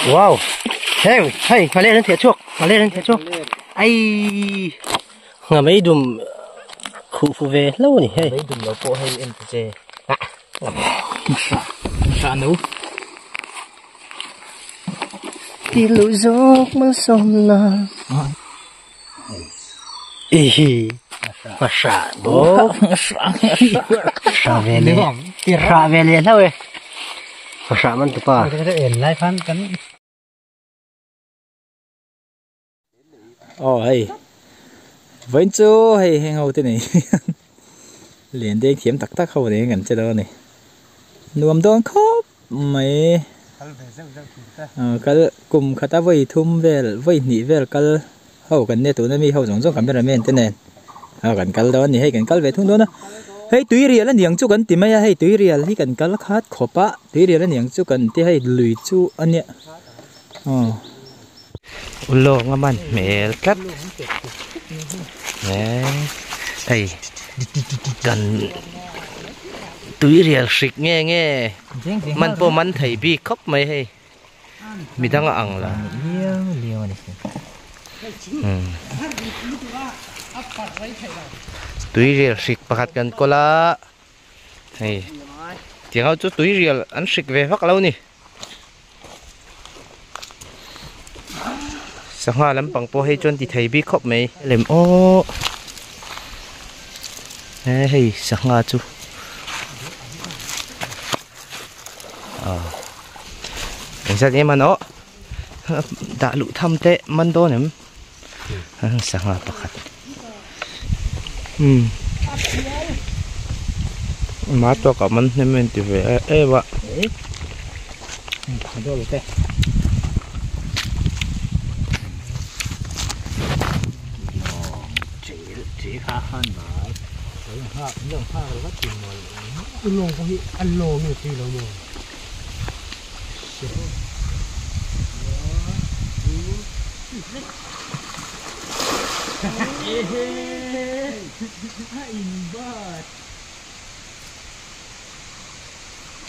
wow hey hey mà lên thiệt chuộc mà lên thiệt chuộc ai ngà mấy đùm khu phụ về lâu nhỉ hey mấy đùm lâu bộ hay em chơi sợ nấu đi lối dốc mưa sông là mà sợ bố sợ về liền thôi mà sợ mình tụi ba lại phan cắn hay vẫn chưa hay hầu thế này liền đây kiếm tắc tắc hầu này gần chơi đó này nuông đón khóc mày cái cùng khát với thum về với nỉ về cái hầu gần này tụi nó mi hầu giống giống cameraman thế này gần cái đó này hay gần cái về thun đó nó hay túi rìa là niềng chú gần tìm mấy hay túi rìa hay gần cái là khát khổ bá túi rìa là niềng chú gần thì hay lười chú anh nhỉ ulo ngaman mel kat hey gần túi rìa xịt nghe nghe man po man thầy bi khóc mấy hay mi đang ăn là liêu này túi rìa xịt bạc gần cô la hey tiếng hậu chút túi rìa ăn xịt về phát lâu nè sáng hoa lắm bằng po hay chôn thì thầy bi khóc mấy làm ô hey sáng hoa chú cảnh sát em mà nó đã lụ thăm tệ mân đô nếm sáng hoa bạc hạt má cho cả mân nên mình thì về vợ đô lụ tệ chỉ khá hơn mà lượng hoa rất nhiều rồi lông có ăn lô nhiều gì đâu mà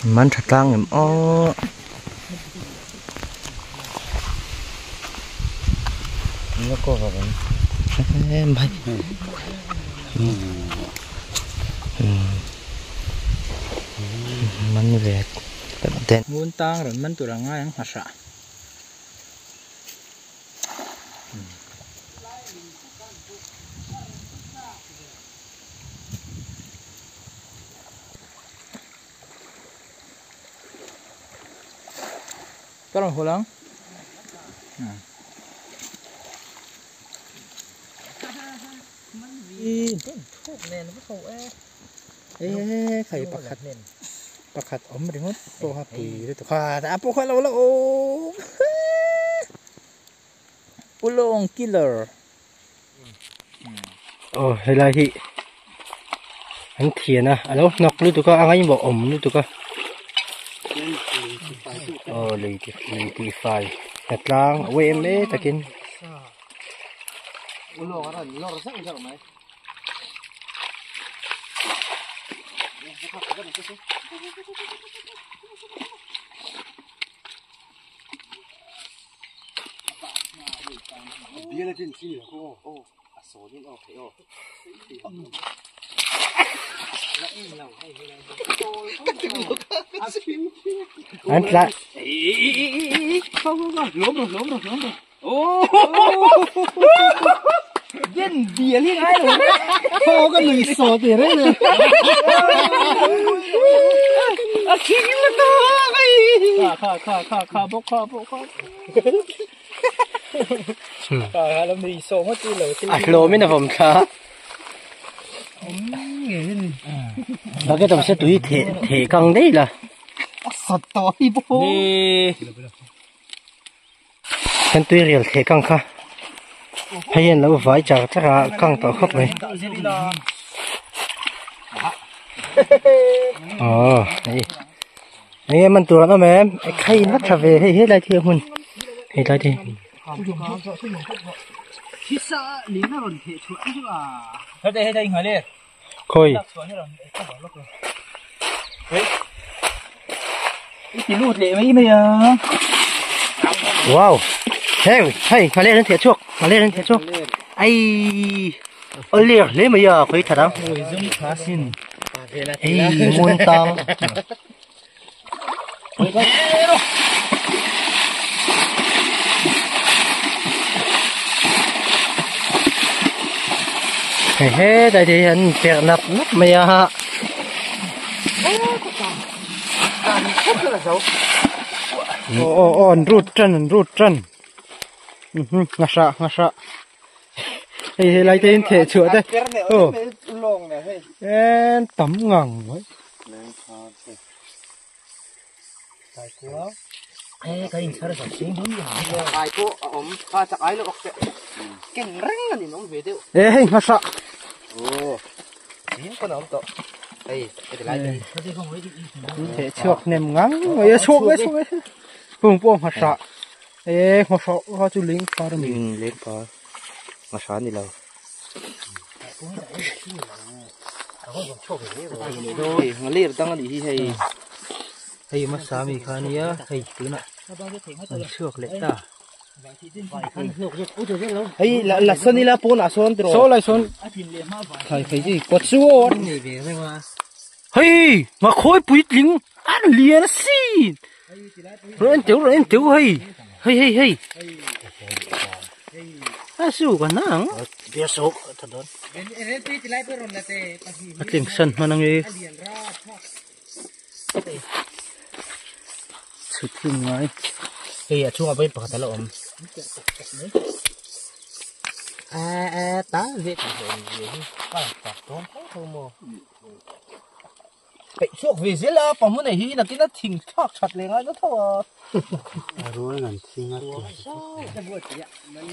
man thật lang em ô nó có vào em bay man về tên muốn tăng rồi mình tụi rằng ngay hả sợ có đồng hồ lắm khởi bạc hạt ấm đi mất tô hạt bì để tụi khoa đã bốc khoa lâu lâu ulong killer hay là thì anh thiền à alo nọc luôn tụi con ăn anh bỏ ẩm luôn tụi con lì thì phải thật lang quê em ấy ta kinh anh lại không lốm rồi dân bia lên ai rồi thôi cái người sò tiền đấy nè khi mà to khá bốc làm gì sò hết chứ lời lô mới là vòng khá đó cái tầm sẽ túi thể căng đấy là sọt to đi bố cái túi rìa thể căng khá hay là lâu vài chả chắc là căng tỏ khóc này này mình tụi nó mà em khay mất trở về hay hết lại thì hun hết lại thì hết đây hỏi đi khôi chỉ lụt lệ mấy bây giờ ว้าวเฮ้ยมาเล่นนั่นเถียชกมาเล่นนั่นเถียชกไอ้เลี้ยเล่ไม่ยากคุยถัดเอาไอ้มุนตังเฮ้ได้ที่เห็นเปียกนับไม่ยากโอ้รูดจันงาชะเฮ้ยไรเต้นเทชัวได้โอ้เอ็นต่ำงังไว้เฮ้ยก็ยิงชาร์จสิ่งนี้ไอ้พวกข้าจะไอ้ลูกเก่งแรงนี่น้องเวดิวเฮ้ยงาชะโอ้ยิงก็น้องต่อเฮ้ยเป็นไรเทชัวเนี่ยงังไอ้ชัวปุ่งงาชะเอ้ยงาชะเขาจะลิงพาร์มิงลิงพาร์งาชะนี่เรามาเลี้ยตั้งกันดีให้มาสามีขานี้ให้ตื่นอ่ะเชือกเล็กตาเฮ้ยลักษณะนี้ละปนอ่ะส่วนตัวโซ่เลยส่วนใครจีกดสู้เฮ้ยมาคอยปุ๋ยลิงอันเลี้ยนสิเรนเตียวเฮ้ยสู้กันนะเดี๋ยวสู้ถนนเตียงสันมานั่งเองสุดที่ไงเฮ้ยช่วงเอาไปปกติแล้วตาเด็กป้าตัดต้นเขาโม่ไปช่วงวิเศษแล้วผมมันไหนฮีนักกินนักทิ้งชอบช็อตเลยไงก็เท่ารู้แล้วนั่นทิ้งนักจะบวชเนี่ยมัน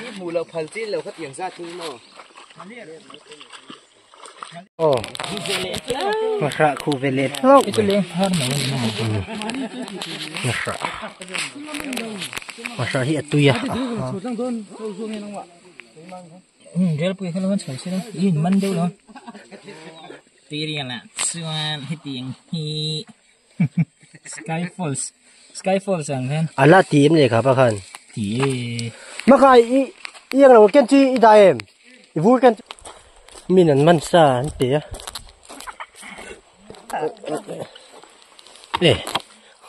นี่หมูเราพันจิ้นเราก็เตียงซาทิ้งเนาะโอ้มาคราคูเวเลตโลกจะเลี้ยงพาร์มาเลยมาคราที่ตุยเดี๋ยวไปขึ้นรถเฉยๆนะยินมันเดียวเหรอตีเรียนละส่วนให้ตีงฮีSkyfall สั่งแทนอะไรทีมเลยครับพ่อคันทีมาใครอีอย่างเราเก่งจีอีได้เอ็มอีวูกันมีนั่นมันซาเตี๋ย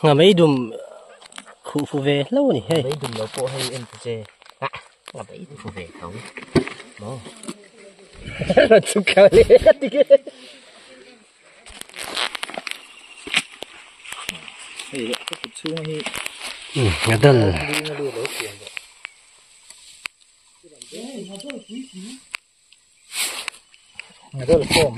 งาไม่ดุมคูฟูเวแล้วนี่เฮ้ยไม่ดุมเราโปให้เอ็นเจงาไม่ดุมฟูเวเขาโม่สุขเลยติเกเฮ้ยก็สุดช่วงนี้งั้นเดินโฟม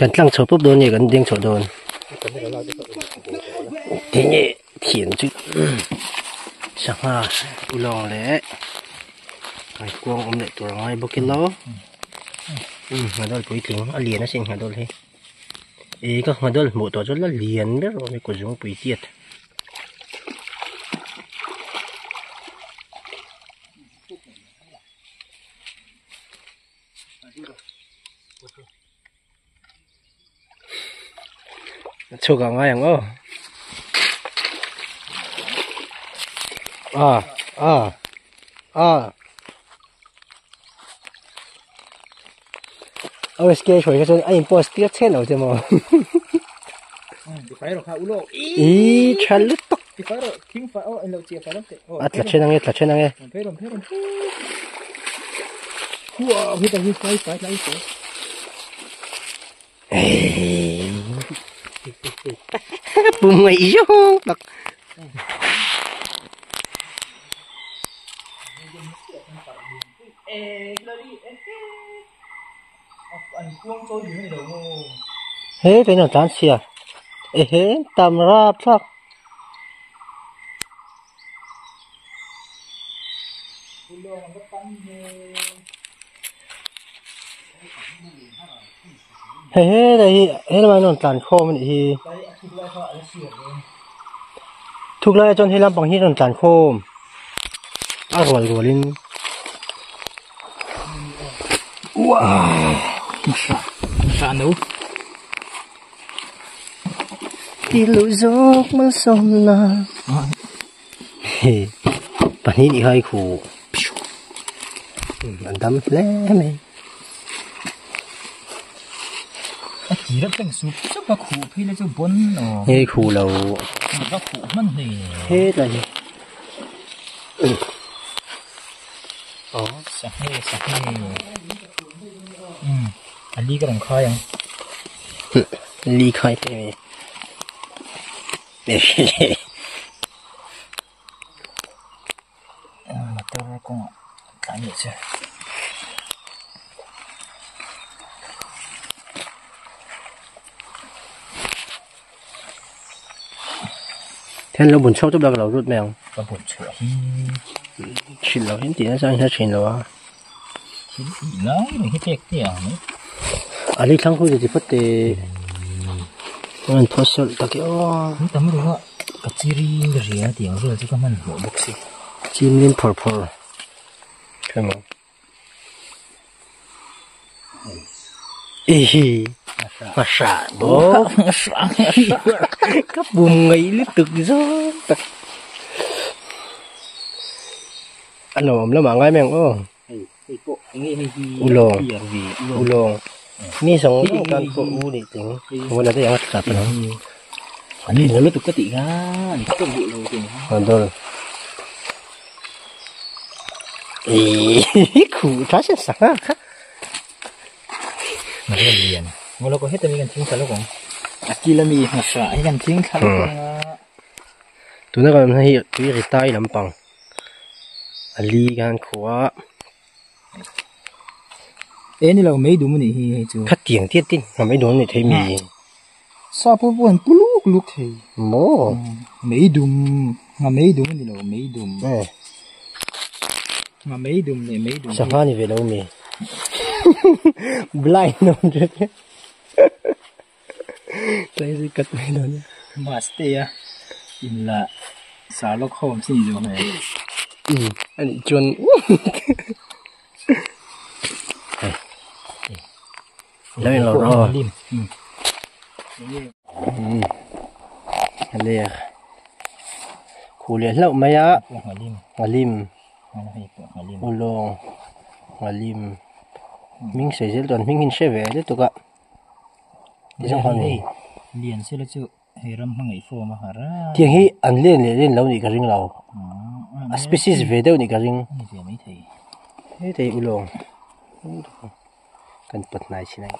กันตั้งโฉบปุ๊บโดนเนี่ยกันเด้งโฉบโดนทีนี้เขียนจุดช่างอุลองเลยไอ้กวางอมเด็ดตัวน้อยบุกินล้อมาโดนปุ๋ยถึงเอาเหรียญนะสิมาโดนเลยก็มาโดนหมดตัวจนละเหรียญแล้วไม่กดdùngปุ๋ยเตี้ยโชว์กันไงอย่างเอาสเกจช่วยกันจนไอ้พวกสเตียเช่นเอาจะมั้งไฟเราข้าวอุโลฉันลึกตกไฟเราทิ้งไฟไอ้เราเจียไฟแล้วเตะอัดละเช่นนั่งไงเพลว้าวพี่ต้องมีไฟปุ่มไงอีกหรอกเฮ้ยเป็นอะไรเสียเฮ้ยตำราพักเฮ้ยแต่เฮ้ยทำไมนอนจานโคมันอีทุกเลยจนที่ลำปังที่นอนจานโคมอร่อยกว่าลิ้นว้าว Sa nấu. Đi lối dốc mà sông na. Bạn đi hơi khổ. Bạn đâm lé mày. Chỉ rất là sụp rất là khổ khi là cho bốn nó. Hơi khổ lâu. Rất khổ mất thì. Hết rồi. Sạch hay. Anh đi cái đồng khai không? Ly khai thế mày. Mà tôi ra con cái gì chứ? Thế nó buồn sâu chút đâu lâu rút mèo. Và buồn chữa. Chuyện lâu hiện tiền sao hết chuyện lâu à? Chuyện gì nó mình cái tiếc tiền nữa. À đi thằng khu thì phát tệ. Mình thoát sợi ta kêu. Chúng ta mới đúng ạ. Cái chi riêng cái gì tiền rồi chứ không mình hiểu bốc xí. Chim lên phở. Thấy không? Mà xả bố. Các bùm ngấy liên tục rồi. Anh ổm lắm mà ngay mèo ô. Ulong. Ni sống con phụ u để tính. Muốn là cái gì sạch nó. Anh nhìn nó lúc cái tị ra, anh cái vụ lâu tiền. Còn tôi. Khủ trái sẽ sạch á. Mà cái liền. Mà nó có hết tên mình chính xác lúc không? Aquí là mình mà sợ cái gần chính xác lúc tụi nó còn hay tụi cái tay lắm bằng. Ali gan khóa. Ê này là mấy đúng này hay chưa? Cắt tiền tiết tin mà mấy đúng này thấy mì. Sao bố buồn lúc thì. Mồ. Mấy đúng mà mấy đúng này là mấy đúng. Mà mấy đúng này mấy đúng. Sao phá này về đâu mì? Blind không chứ? Đây gì cắt mấy đó nhá. Master in là Sherlock Holmes gì rồi này. Anh chuẩn. Đây là rồi. Đây. Khu liền lâu mấy á? Lim. Ulong. Lim. Mình sẽ giết toàn mình sẽ về đấy tụi ạ. Đi sang phần này. Liền sẽ là chữ hay ram hang ấy phô mà hả ra. Tiếng hi anh lên lâu này cái rừng lâu. Species về đâu này cái rừng. Thế thì ulong. Cần bật này xin này.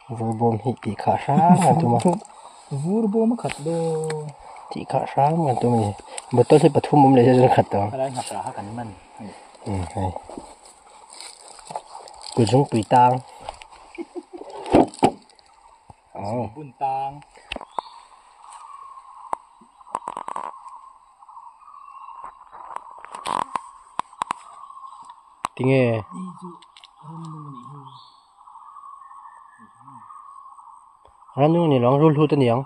Vừa bom hít thì khá sáng mà tụi mà. Vừa bom khát đô. Thì khá sáng mà tụi mình. Bật tôi sẽ bật thum bom lên cho khát đó. Cái này khát ra hả cảnh mình. Hay. Cứ giống quỷ tang. Bún tang. Tiếng nghe. Rắn nuôi này nó rul hút tên nhang.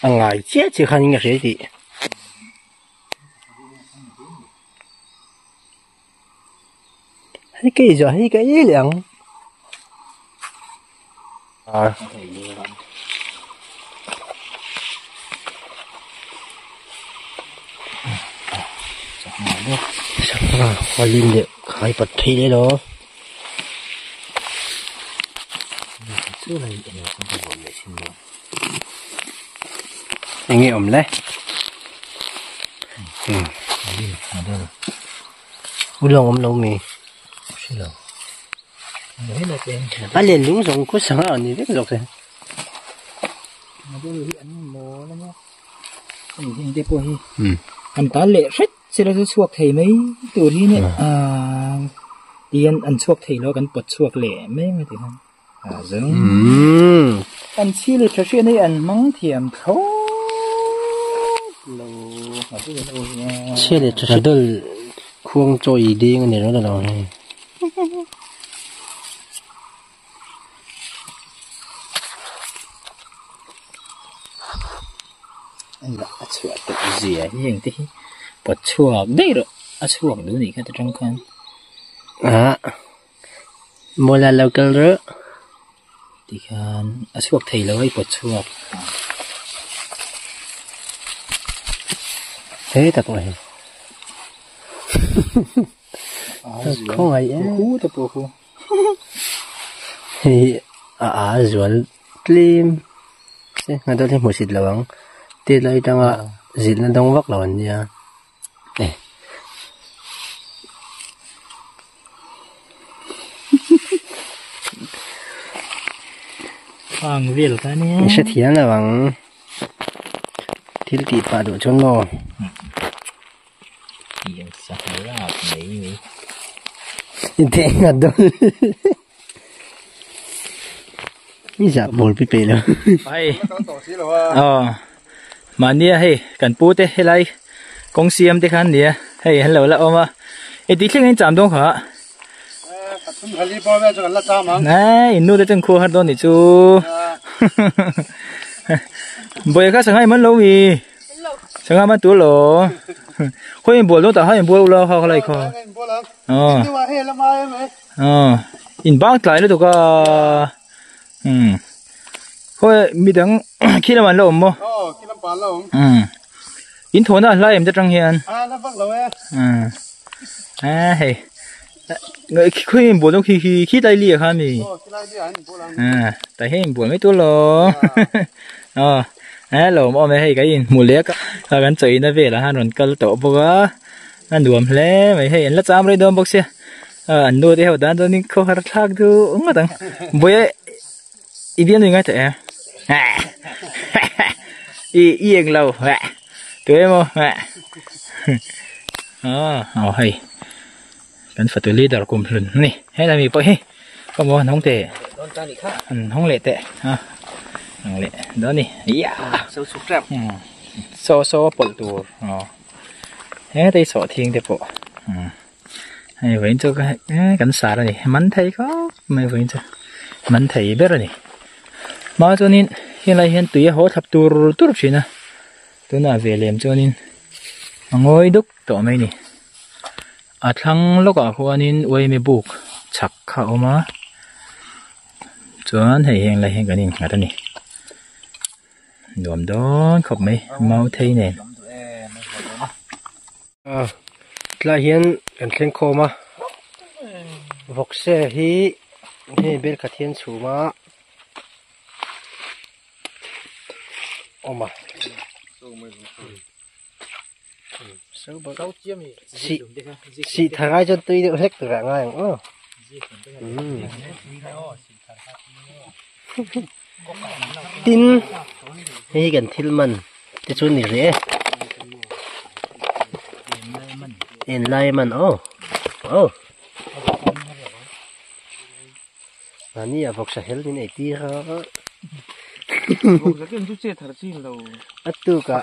Ngài chết chỉ khăn những cái gì hay cái gì hay cái gì liền hoa lim đấy khai bật thi đấy đó anh nghe ổn đấy ulong lâu mì anh liền đúng rồi có sáng ở này biết rồi anh ta lệ rất sẽ là suộc thầy mấy từ đi này tiền anh suộc thầy nó cần bật suộc lệ mấy mà thì không giống anh chỉ là cho chuyện này anh mắng thiềm thấu chỉ là cho đôi khuông trôi đi cái này nó là nào này anh đã chuột được gì à hiện thì bớt chuột đấy rồi chuột nữa thì cái trong con mua là local đó thì kan chuột thầy là hay bớt chuột thế thật vậy không phải cú tập bộ thì rồi lim người ta thấy một xịt lợn thì lấy trong xịt lên trong vắt lợn nha này hoàng việt cái này sẽ thiến là bằng thiên tỷ bà độ chôn lò hiện sạch ra mấy thế ngặt đâuนี่จะบอลไปเลย mà nia hey cần pu te hey lai công xiêm te khan nia hey hello la oma e ti thing anh chạm đông hả này nu te chân khu har don ni chu bồi ka sang hai man lo mi sang hai man tu lo khoi bồi lo ta hai bồi lo ha lai kho in bang lại nữa tụi ka thôi mi đắng khi nào mà lâu không? Khi nào bán lâu? In thốn à, lại em cho trăng hiền. Nó vắt lâu ấy. Hey, người khi em buồn khi tay lìa hả mi? Tại khi em buồn mấy tuổi lo. Lâu mà mấy hay cái in mùa lẽ cái gắn chơi nó về là han còn câu tổ bốc á, ăn đuổi lẽ mấy hay lát chăm rồi đom bốc xe. Anh nuôi theo đàn cho nên không hạt thác thứ ứng ở đằng bữa ý biến gì ngay thế yên lâu tụi em không hay cần phải tụi leader cùng lần này hay là mình phải có một không thể không lệ tệ không lệ đó nè sâu sụp rạp so bột đồ thế đây sọ thiên đẹp bộ hay vậy cho cái cảnh sát rồi này mắn thấy có mày vậy cho mắn thấy biết rồi này mà cho nên hiện nay hiện tùy họ thập tu tu chuyện à tôi là về làm cho nên ngồi đúc tổ mày này thằng lúc ở khu nên quay mày buộc chặt khẩu mà cho nên hiện lại hiện cái này cái này đồm đó khóc mày mau thấy nè là hiện cần khen khô mà vọc xe hi bên cả thiên chủ mà mà xị thằng ai cho tôi được hết từ rạng ngay tin hay gần thiên mình thì cho nỉ rễ in lai mình anh à vọc sẽ hết như này tí ha atuka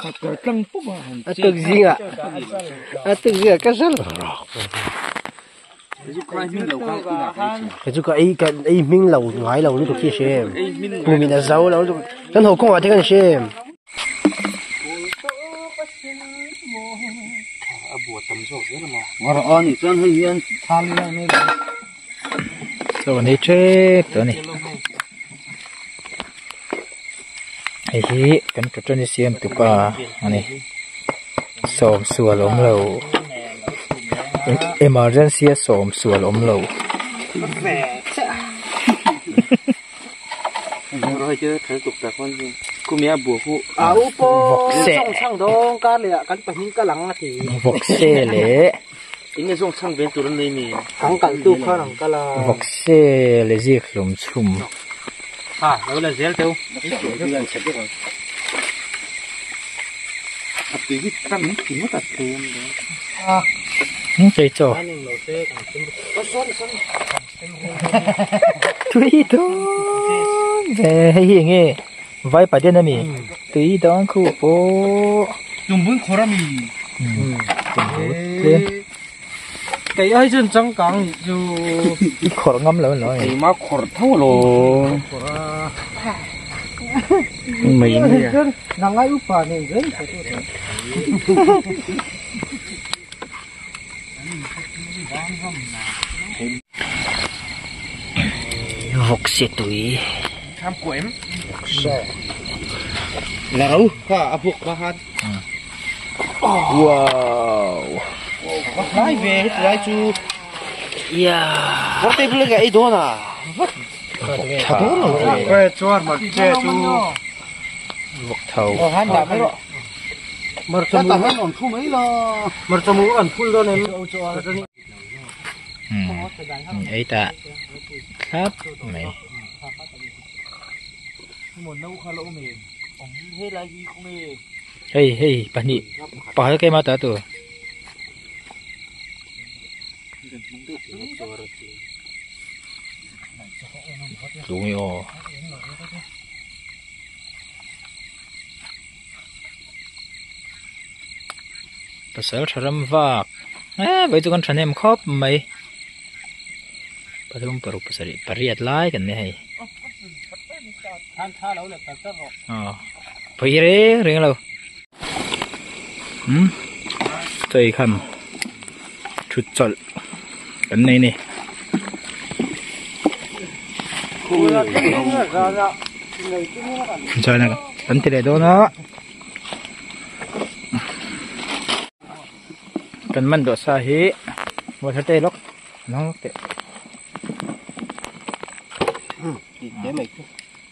atuk zinga cái rất cái chú cái mình lẩu ngoài lẩu nó được kia xem mình là giàu lẩu cái hộp không phải thế cái xem rồi này chết rồi này hi kan ka tani siam tuka ani som sual om lo emergency som sual om lo rồi chứ thấy tục ta con cô mẹ bùa phụ po song sang đó cá lẹ cắn phải những cá lăng thì vọc xe lệ những song sang bên tụi nó này mi thằng cắn tu khoa thằng cá là vọc xe lệ gì lùm chum đó là dễ đâu tùy cái trăm chỉ mất tiền đấy chơi trò tùy đó về hay hiện nghe vai bà điên là mi tùy đó khu phố dùng bún khóa mi cái ấy trên trắng cẳng dù khổ ngâm lại nói thì mà khổ thâu rồi mình nắng ai úp vào này rất học sẽ tuổi tham quém là đâu khoa phục khoa han wow lái về lái chú có tay bưng cái đó nè thầu cái cho mà che chú vọc thầu han đã mấy đó mà tao hắn còn thu mấy lo mà tao muốn ăn full đó này ấy ta khát mày hey hey pani pakai cái mata tu đúng rồi pasal charam vak vậy tụi con thằng em khóc mày patung paru pasari pariat lai kan ne hai phải re riêng lâu đây khăn chút chọn cái này nè chơi này bánh thịt đó nó cần mình đổ xa hí một cái tê lóc nó tệ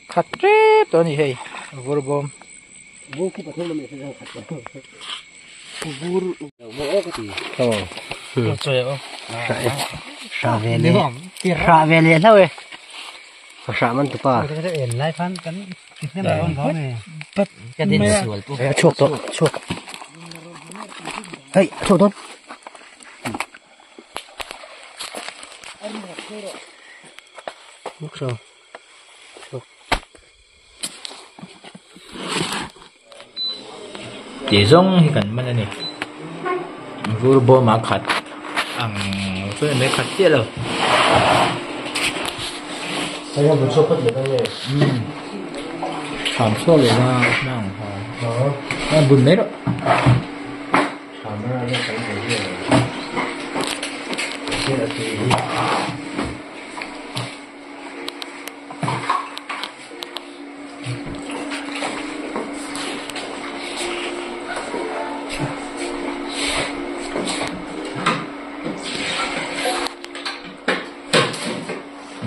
khát chết đó nhỉ hay vừa bom vô cái bát nó mình sẽ ra khát vô vô cái gì chơi không sa về liền thôi sa mình tụi ba cái này phan cắn cái này con có này cái đến sủi chuột to chuột hey chuột to lúc sau để giống thì cần mình này vừa bò mà khát ăn cái này khát chết rồi bây giờ mình số phát hiện đây làm sốเลยนะนั่งนั่งบุญไหมล่ะทำอะไรได้ตั้งใจเยอะเชื่อถือ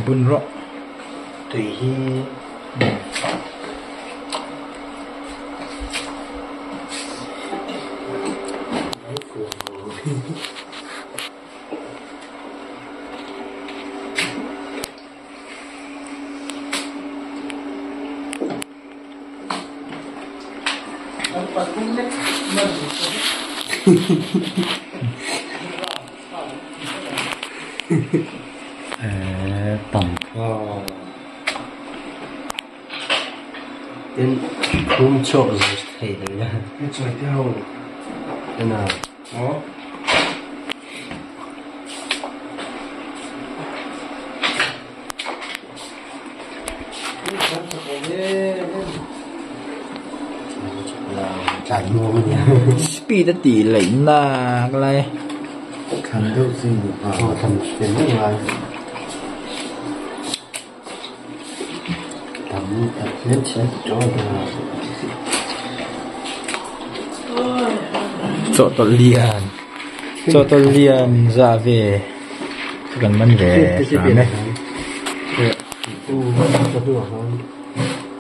บุญรอตุยฮีต่ำก็เป็นคุ้มโชคเลยไทยเลยนะไม่ใช่เท่าเป็นอะไรอ๋อจ่ายมัวมันเนี่ย speed ตีไหลน่าอะไรทำดูสิอ๋อทำเป็นเรื่องอะไรทำเล่นเช็ดจอยนะโจตเลียนซาเวกันมันเลยใช่ไหมตู้มันจะดูอะไร